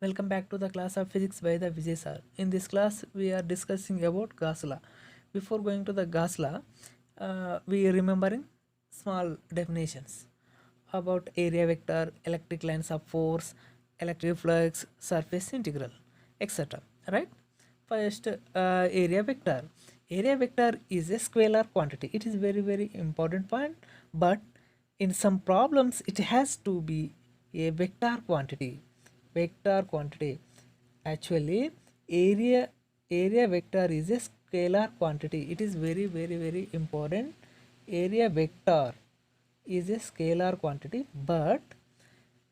Welcome back to the class of physics by the Vijay sir. In this class, we are discussing about Gauss law. Before going to the Gauss law, we are remembering small definitions about area vector, electric lines of force, electric flux, surface integral, etc. Right? First, area vector. Area vector is a scalar quantity. It is very important point, but in some problems, it has to be a vector quantity. Actually, area vector is a scalar quantity. It is very important. Area vector is a scalar quantity, but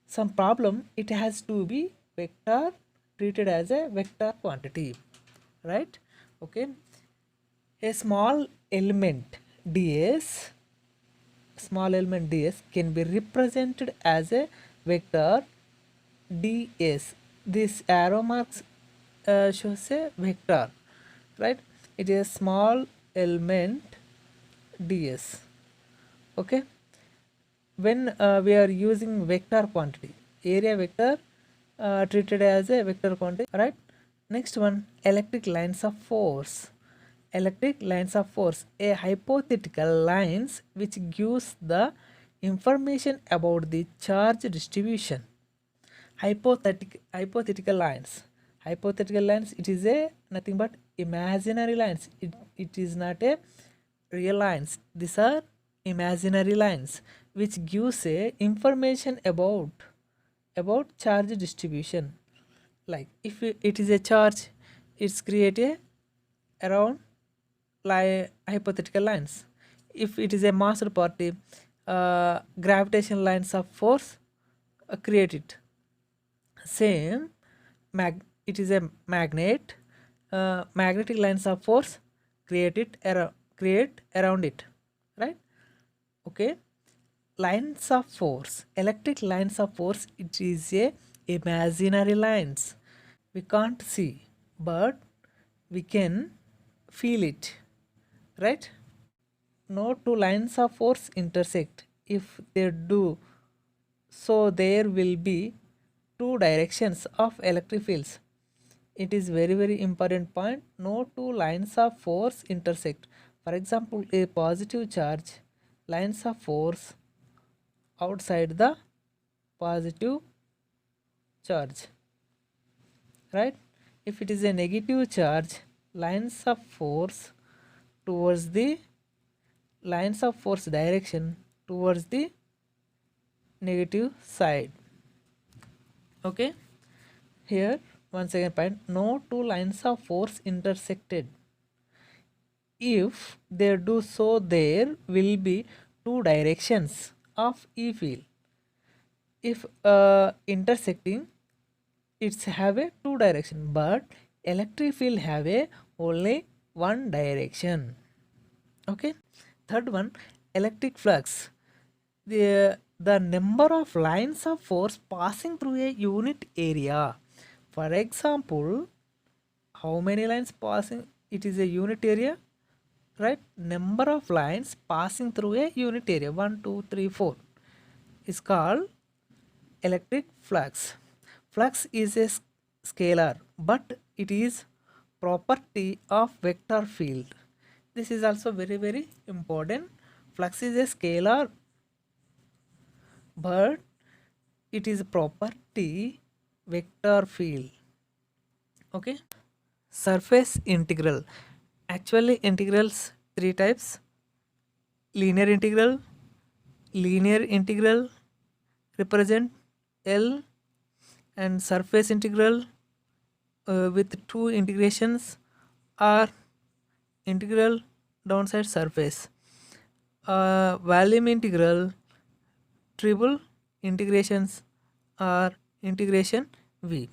some problem it has to be vector, treated as a vector quantity, right? Okay, a small element ds can be represented as a vector ds. This arrow marks shows a vector, right? It is a small element ds. Okay, when we are using vector quantity, area vector treated as a vector quantity, right? Next one, electric lines of force, a hypothetical lines which gives the information about the charge distribution. Hypothetical lines, it is a nothing but imaginary lines. It is not a real lines. These are imaginary lines which gives a information about charge distribution. Like if it is a charge, it's created around hypothetical lines. If it is a master party, gravitational lines of force create it. Same, it is a magnet, magnetic lines of force create around it, right? Okay, lines of force, electric lines of force, it is a imaginary lines. We can't see, but we can feel it, right? No two lines of force intersect. If they do, so there will be two directions of electric fields. It is very important point. No two lines of force intersect. For example, a positive charge, lines of force outside the positive charge, right? If it is a negative charge, lines of force towards the lines of force direction towards the negative side. Okay, here once again point, no two lines of force intersected. If they do so, there will be two directions of E field. If intersecting, it's have a two direction, but electric field have a only one direction. Okay, third one, electric flux. The number of lines of force passing through a unit area. For example, how many lines passing, it is a unit area, right? Number of lines passing through a unit area, 1 2 3 4, is called electric flux. Flux is a scalar, but it is property of vector field. This is also very important. Flux is a scalar, but it is property vector field. Okay, surface integral. Actually, integrals three types: linear integral represent L, and surface integral with two integrations are integral downside surface. Volume integral triple integrations are integration V.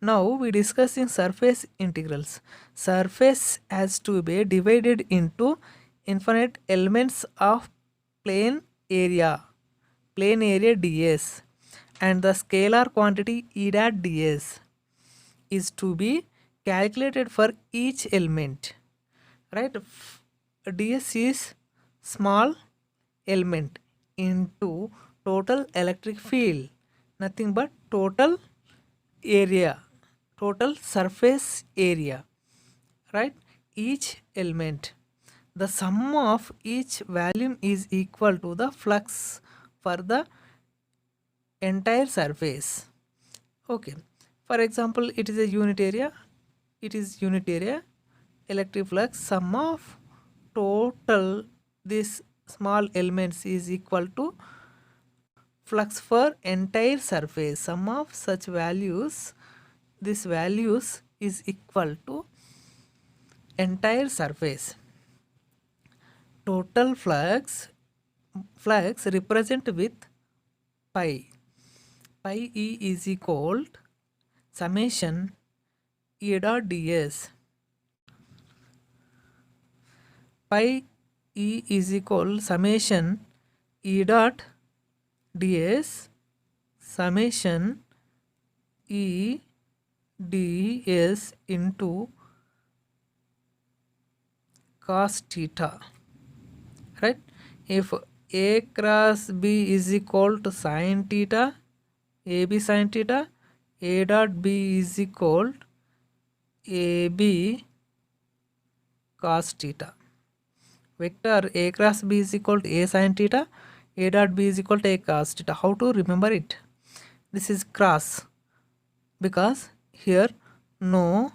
Now we discussing surface integrals. Surface has to be divided into infinite elements of plane area ds, and the scalar quantity E dot ds is to be calculated for each element, right? ds is small element into total electric field, nothing but total area, total surface area, right? Each element, the sum of each volume is equal to the flux for the entire surface. Okay, for example, it is a unit area, electric flux, sum of total these small elements is equal to flux for entire surface. Sum of such values, these values is equal to entire surface. Total flux represent with pi. Pi E is equal to summation E dot ds. Pi E is equal summation E dot ds summation E ds into cos theta, right? If a cross b is equal to sin theta, ab sin theta, a dot b is equal to ab cos theta. Vector a cross b is equal to a sin theta, a dot b is equal to a cos theta. How to remember it? This is cross because here no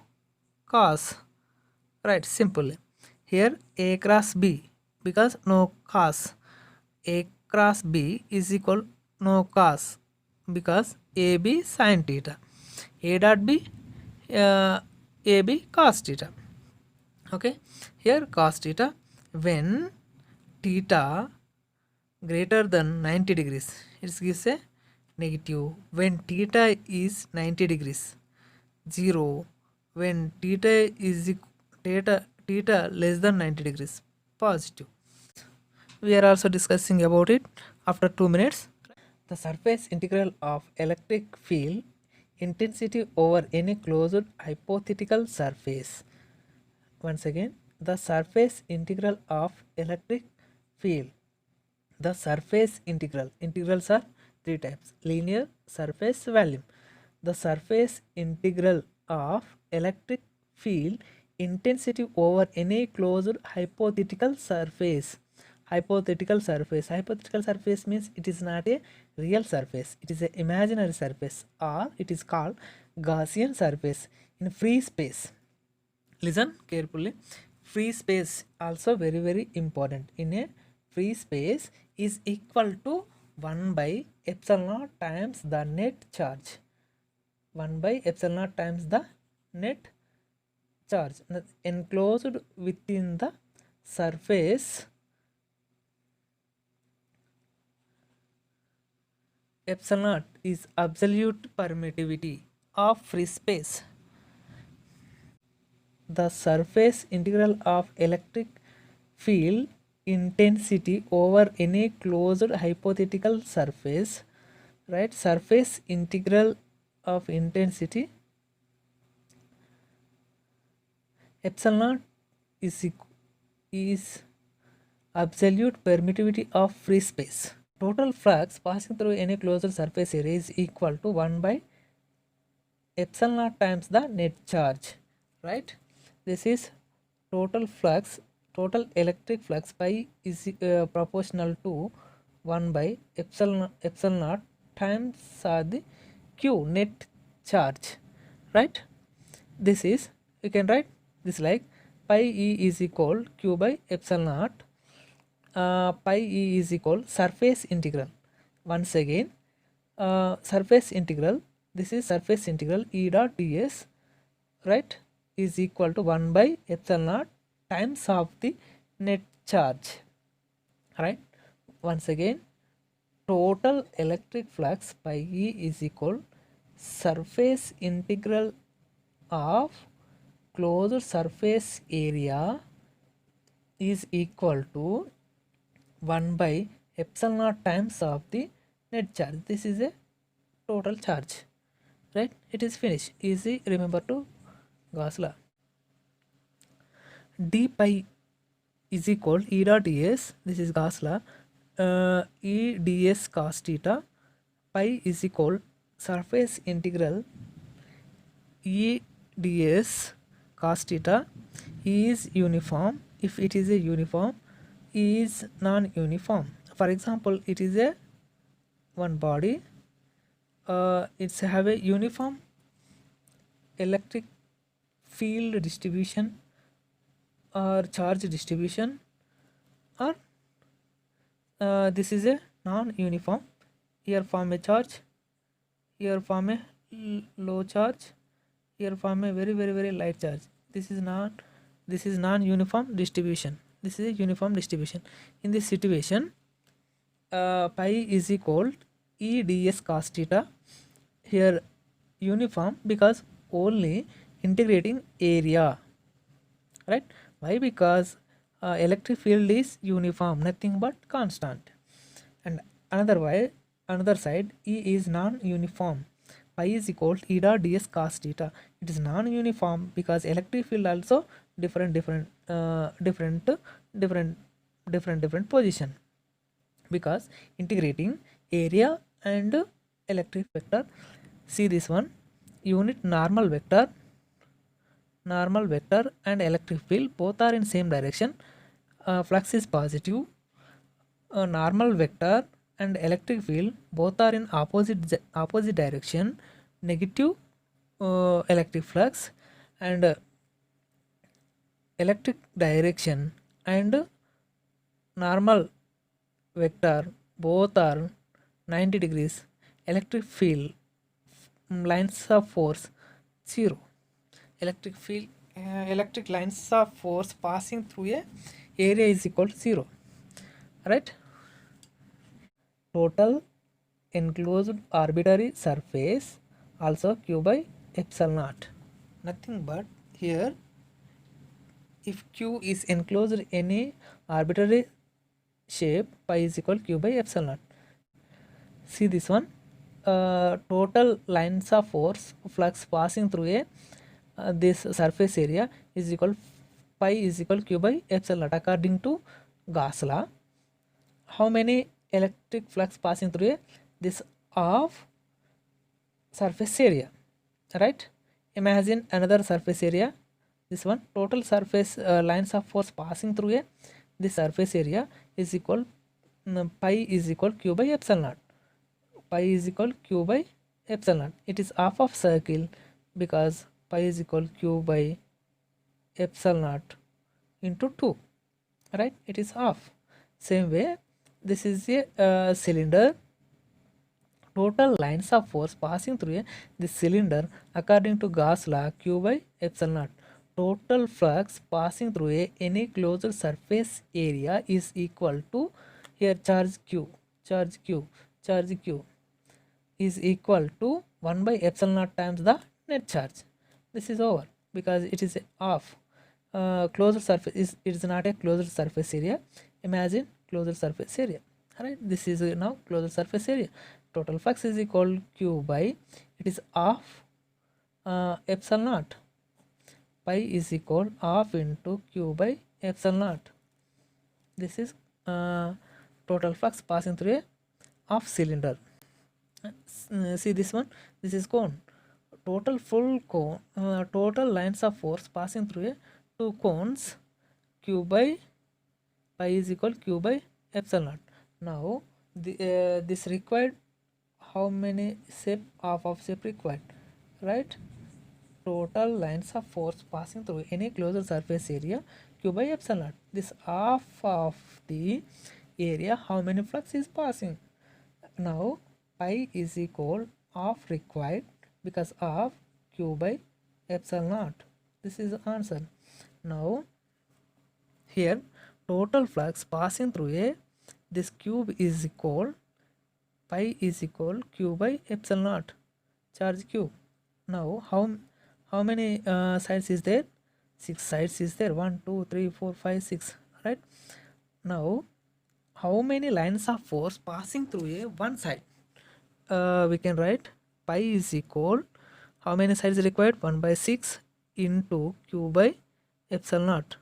cos, right? Simple. Here a cross b because no cos, a cross b is equal no cos because ab sin theta, a dot b ab cos theta. Okay, here cos theta, when theta greater than 90 degrees, it gives a negative. When theta is 90 degrees, 0. When theta is theta less than 90 degrees, positive. We are also discussing about it after 2 minutes. The surface integral of electric field intensity over any closed hypothetical surface. Once again, the surface integral of electric field. The surface integrals are 3 types: linear, surface, volume. The surface integral of electric field intensity over any closed hypothetical surface. Hypothetical surface means it is not a real surface, it is an imaginary surface, or it is called Gaussian surface in free space. Listen carefully. Free space also very important. In a free space is equal to 1 by epsilon naught times the net charge. 1 by epsilon naught times the net charge enclosed within the surface. Epsilon naught is absolute permittivity of free space. The surface integral of electric field intensity over any closed hypothetical surface, right? Surface integral of intensity epsilon naught is absolute permittivity of free space. Total flux passing through any closed surface area is equal to 1 by epsilon naught times the net charge, right? This is total flux, total electric flux pi is proportional to 1 by epsilon naught times the q net charge, right? This is, you can write this like pi e is equal q by epsilon naught. Pi e is equal surface integral. Once again, surface integral, this is surface integral E dot ds, right, is equal to 1 by epsilon naught times of the net charge, right? Once again, total electric flux pi e is equal surface integral of closed surface area is equal to 1 by epsilon naught times of the net charge. This is a total charge, right? It is finished. Easy, remember to Gauss law. D pi is equal E dot ds, this is Gauss law, E ds cos theta. Pi is equal surface integral E ds cos theta is uniform if it is a uniform, E is non-uniform. For example, it is a one body, it's have a uniform electric field distribution or charge distribution, or this is a non-uniform. Here form a charge, here form a low charge, here form a very light charge. This is non-uniform distribution. This is a uniform distribution. In this situation, pi is equal E ds cos theta. Here uniform because only integrating area, right? Why? Because electric field is uniform, nothing but constant. And another side, E is non-uniform. Pi is equal to E dot ds cos theta. It is non-uniform because electric field also different position, because integrating area and electric vector. See this one, unit normal vector and electric field both are in same direction. Flux is positive. Normal vector and electric field both are in opposite direction, negative electric flux, and electric direction and normal vector both are 90 degrees. Electric field lines of force 0. Electric lines of force passing through a area is equal to 0, right? Total enclosed arbitrary surface also q by epsilon naught. Nothing but here, if q is enclosed any arbitrary shape, pi is equal q by epsilon naught. See this one, total lines of force flux passing through a this surface area is equal pi is equal q by epsilon naught according to Gauss law. How many electric flux passing through this of surface area, right? Imagine another surface area, this one, total surface lines of force passing through this surface area is equal pi is equal q by epsilon naught. Pi is equal q by epsilon naught. It is half of circle because pi is equal q by epsilon naught into 2, right? It is half. Same way, this is a cylinder. Total lines of force passing through this cylinder according to Gauss law q by epsilon naught. Total flux passing through any closed surface area is equal to, here charge q is equal to 1 by epsilon naught times the net charge. This is over because it is off. Closed surface it is not a closed surface area. Imagine closed surface area. Alright, this is now closed surface area. Total flux is equal q by, it is half epsilon naught. Pi is equal half into q by epsilon naught. This is total flux passing through a half cylinder. See this one, this is cone. Total full cone, total lines of force passing through two cones, q by pi is equal q by epsilon naught. Now this required how many shape, half of shape required, right? Total lines of force passing through any closed surface area q by epsilon naught. This half of the area, how many flux is passing? Now pi is equal half required because of q by epsilon naught. This is the answer. Now here total flux passing through this cube is equal pi is equal q by epsilon naught, charge q. Now how many sides is there? 6 sides is there, 1 2 3 4 5 6, right? Now how many lines of force passing through one side? We can write pi is equal, how many sides required? 1 by 6 into q by epsilon naught.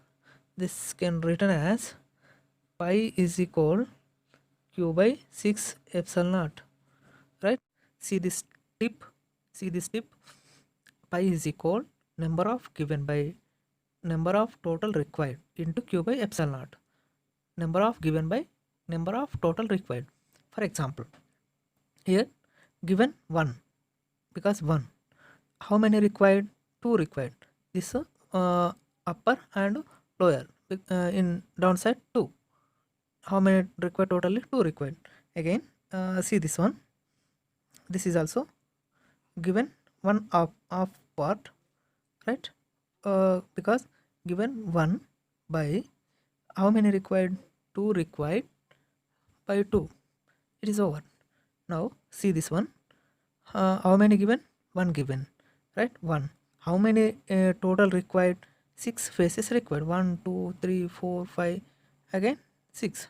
This can written as pi is equal q by 6 epsilon naught, right? See this tip, pi is equal number of given by number of total required into q by epsilon naught. Number of given by number of total required. For example, here given 1, because 1. How many required? 2 required. This upper and lower. In downside 2. How many required totally? 2 required. Again, see this one. This is also given 1 of part, right? Because given 1 by how many required? 2 required by 2. It is over. Now see this one. How many given? 1 given, right? 1. How many total required? 6 faces required. 1 2 3 4 5, again 6.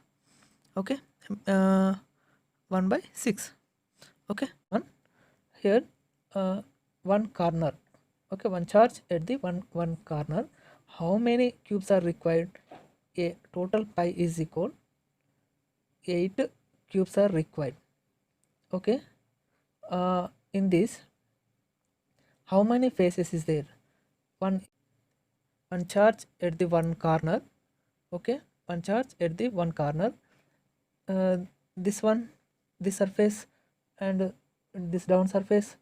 Okay. 1 by 6. Okay. 1 here, one corner. Okay, one charge at the one corner. How many cubes are required? A total pi is equal 8 cubes are required. Okay. In this, how many faces is there? One charge at the one corner. Okay, one charge at the one corner. This one, this surface, and this down surface,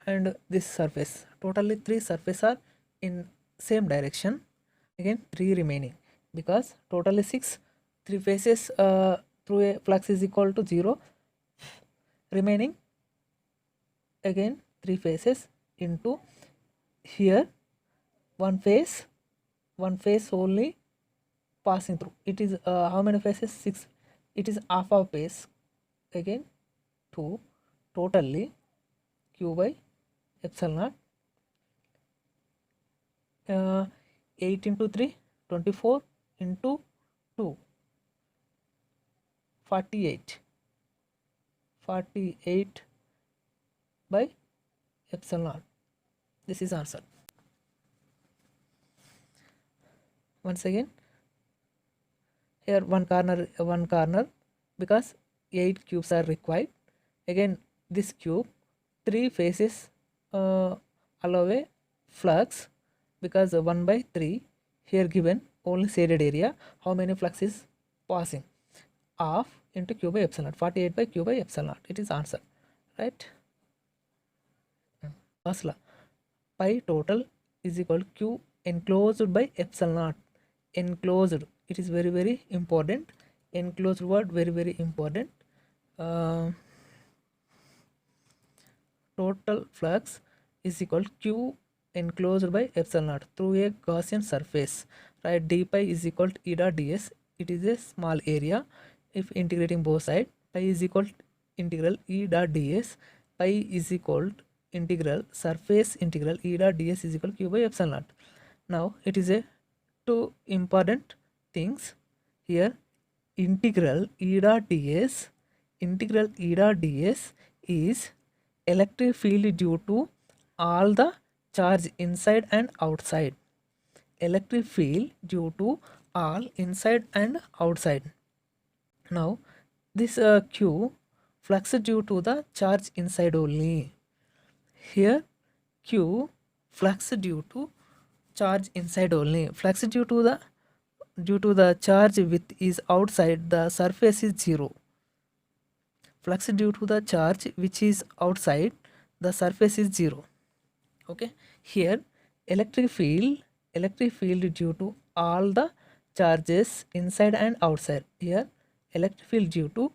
and this surface. Totally 3 surfaces are in same direction. Again 3 remaining, because totally 6. 3 faces through a flux is equal to 0. Remaining again 3 faces into here one face only passing through. It is how many faces? 6. It is half of face. Again 2. Totally q by epsilon naught. 8 into 3 24 into 2 48 by epsilon naught. This is answer. Once again, here one corner, because 8 cubes are required. Again this cube, 3 faces allow a flux, because 1 by 3 here given only shaded area. How many flux is passing? Half into q by epsilon naught. 48 by q by epsilon naught. It is answer, right? First law, pi total is equal to q enclosed by epsilon naught. Enclosed, it is very very important. Enclosed word, very very important. Total flux is equal to q enclosed by epsilon naught through a Gaussian surface, right? D pi is equal to E dot ds. It is a small area. If integrating both sides, pi is equal to integral E dot ds. Pi is equal to integral surface integral E dot ds is equal to q by epsilon naught. Now it is a 2 important things here. Integral E dot ds is electric field due to all the charge inside and outside. Electric field due to all inside and outside. Now this q flux due to the charge inside only. Here q flux due to charge inside only. Flux due to the charge width is outside the surface is 0. Flux due to the charge which is outside the surface is 0. Okay, here electric field due to all the charges inside and outside. Here electric field due to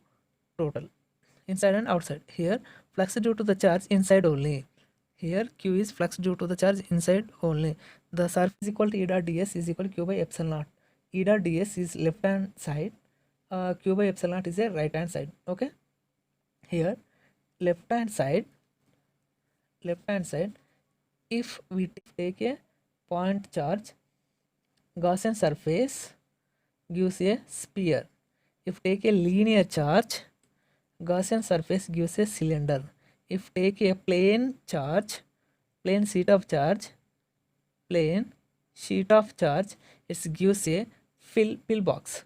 total inside and outside. Here flux due to the charge inside only. Here q is flux due to the charge inside only. The surface is equal to E dot ds is equal to q by epsilon naught. E dot ds is left hand side, q by epsilon naught is a right hand side. Okay, here left hand side, if we take a point charge, Gaussian surface gives a sphere. If take a linear charge, Gaussian surface gives a cylinder. If take a plane sheet of charge, it gives a fill box.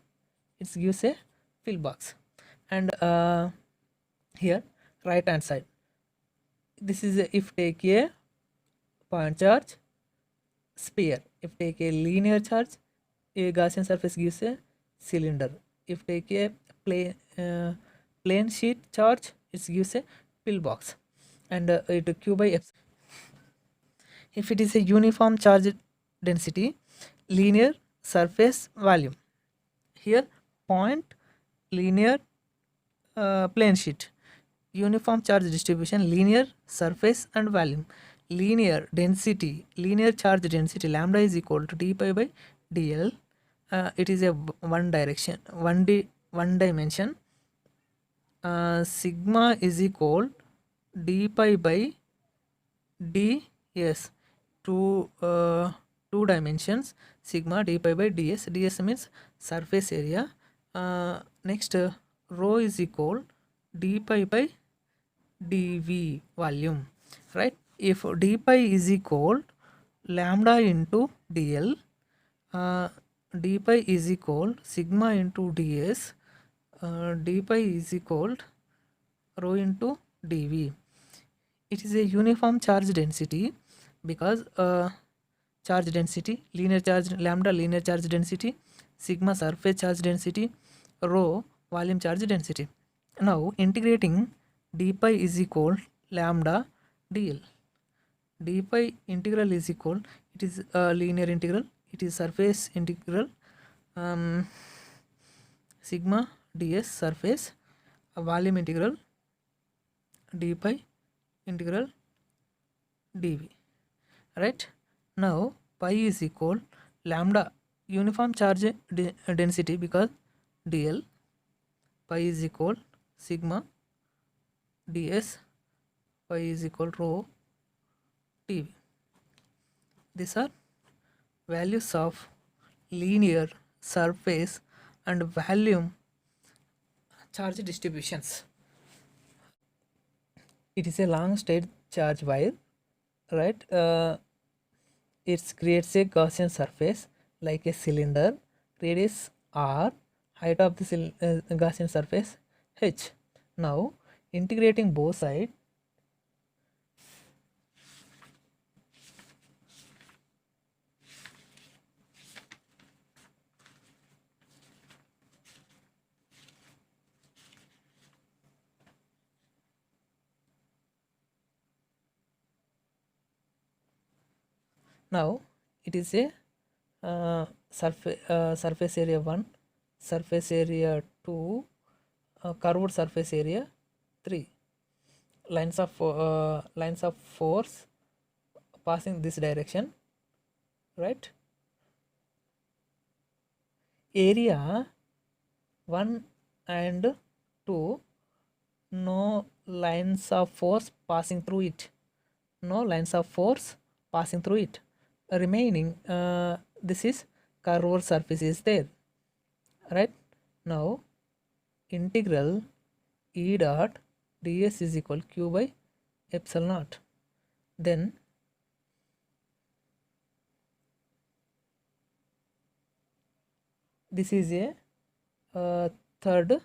It gives a fill box. And here right hand side, this is a, if take a point charge, sphere. If take a linear charge, a Gaussian surface gives a cylinder. If take a plane sheet charge, it gives a pillbox. And it Q by F. If it is a uniform charge density, linear surface volume. Here point, linear plane sheet. Uniform charge distribution, linear surface and volume. Linear density, linear charge density, lambda is equal to d pi by dl. It is a one direction, one dimension. Sigma is equal d pi by ds. Two dimensions, sigma d pi by ds. ds means surface area. Next, rho is equal d pi by dv, volume, right? If d pi is equal lambda into dl, d pi is equal sigma into ds, d pi is equal rho into dv. It is a uniform charge density because charge density, linear charge, lambda linear charge density, sigma surface charge density, rho volume charge density. Now integrating d pi is equal lambda dl. D pi integral is equal, it is a linear integral, it is surface integral, sigma ds surface, a volume integral, d pi integral dv, right? Now pi is equal lambda uniform charge density because dl, pi is equal sigma ds, pi is equal rho dv. These are values of linear surface and volume charge distributions. It is a long straight charge wire, right? It creates a Gaussian surface like a cylinder, radius r, height of the Gaussian surface h. Now integrating both sides, now it is a surface area 1, surface area 2, curved surface area 3, lines of force passing this direction, right? Area 1 and 2, no lines of force passing through it, no lines of force passing through it. Remaining this is curved surface is there, right? Now integral E dot ds is equal q by epsilon naught. Then this is a third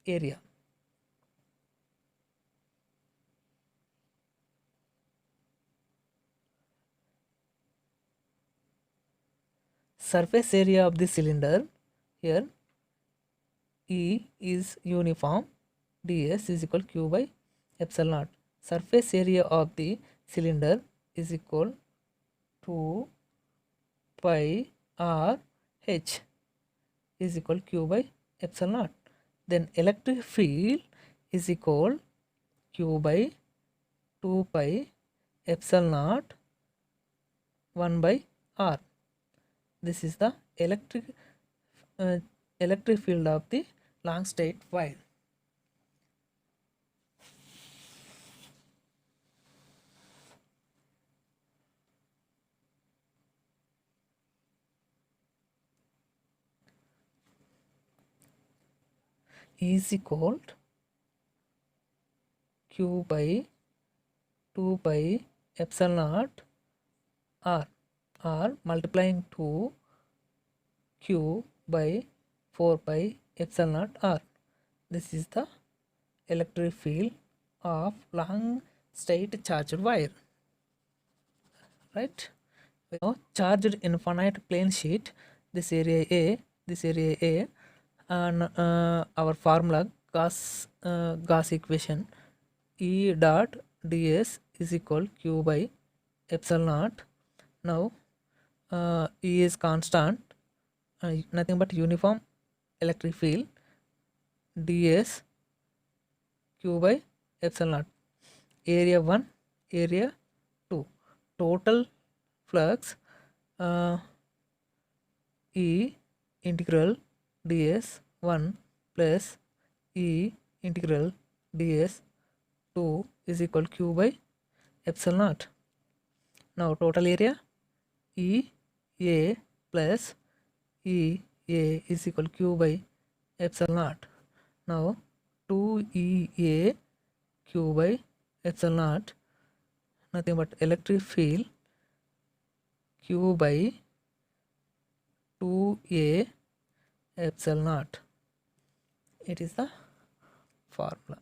area. Surface area of the cylinder, here E is uniform, ds is equal q by epsilon naught. Surface area of the cylinder is equal to pi r h is equal q by epsilon naught. Then electric field is equal q by 2 pi epsilon naught 1 by r. This is the electric field of the long straight wire. Is equal to q by 2 pi epsilon naught r multiplying to q by 4 pi epsilon naught r. This is the electric field of long straight charged wire, right? Now charged infinite plane sheet, this area A, and our formula Gauss equation E dot ds is equal q by epsilon naught. Now E is constant, nothing but uniform electric field, ds q by epsilon naught. Area 1, area 2, total flux E integral ds 1 plus E integral ds 2 is equal q by epsilon naught. Now total area E A plus E A is equal q by epsilon naught. Now 2 E A q by epsilon naught, nothing but electric field q by 2A epsilon naught. It is the formula.